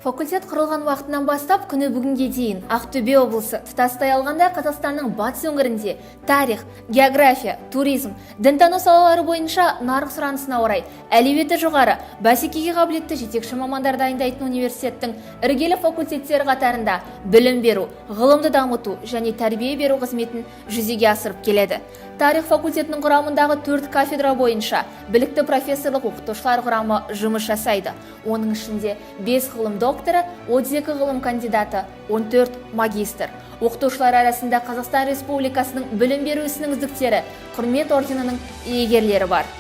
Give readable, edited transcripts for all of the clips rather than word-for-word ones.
Факультет құрылған уақытынан бастап күні бүгінге дейін Ақтөбе облысы тұтастай алғанда Қазақстанның батыс өңірінде тарих, география, туризм, дінтану салалары бойынша нарық сұранысына орай әлеуеті жоғары, бәсекеге қабілетті жетекші мамандар дайындайтын университеттің іргелі факультеттері қатарында білім беру, ғылымды дамыту және тәрбие беру қызметін жүзеге асырып келеді. Тарих факультетінің құрамындағы 4 кафедра бойынша білікті профессорлық оқытушылар құрамы жұмыс жасайды. Оның ішінде 5 ғылым докторы, 32 ғылым кандидаты, 14 магистр. Оқытушылар арасында Қазақстан Республикасының білім беру ісінің үздіктері, құрмет орденінің иегерлері бар.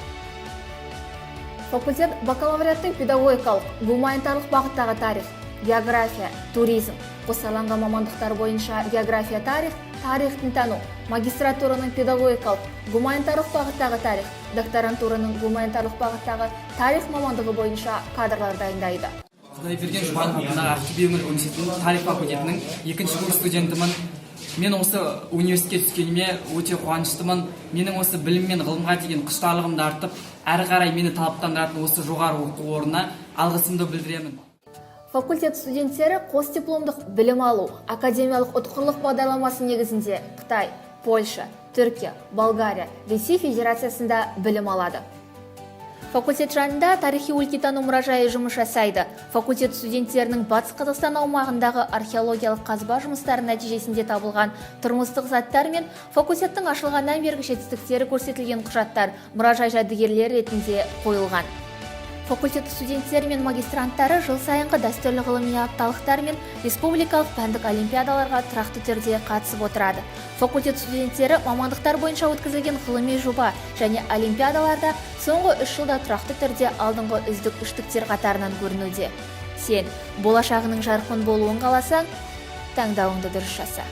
Факультет бакалавриаттың педагогикалық, гуманитарлық бағыттағы тарих, география, туризм, қосарланған мамандықтар бойынша география тарих, дінтану, магистратураның педагогикалық, гуманитарлық бағыттағы тарих, докторантураның гуманитарлық бағыттағы тарих мамандығы бойынша кадрлар дайындайды. Құдайберген Жұбанов атындағы Ақтөбе өңірлік университетінің тарих факультетінің 2-ші курс студентімін. Мен осы университетке түскеніме өте қуаныштымын. Менің осы білім мен ғылымға деген құштарлығымды артып, әрі қарай мені талаптандыратын осы жоғары оқу орнына алғысымды білдіремін. Факультет студенттері қос дипломдық білім алу, академиялық ұтқырлық бағдарламасы негізінде Қытай, Польша, Түркия, Болгария, Ресей Федерациясында білім алады. Факультет жанында тарихи өлкетану мұражайы жұмыс жасайды. Факультет студенттерінің Батыс Қазақстан аумағындағы археологиялық қазба жұмыстары нәтижесінде табылған тұрмыстық заттар мен факультеттің ашылғаннан бергі жетістіктері көрсетілген құжаттар мұражай жәдігерлері ретінде қойылған. Факультет студенттері мен магистранттары жыл сайынғы дәстүрлі ғылыми апталықтар мен республикалық пәндік олимпиадаларға тұрақты түрде қатысып отырады. Факультет студенттері мамандықтар бойынша өткізілген ғылыми жоба және олимпиадаларда соңғы 3 жылда тұрақты түрде алдыңғы үздік үштіктер қатарынан көрінуде. Сен болашағының жарқын болуын қаласаң, таңдауыңды дұрыс жаса.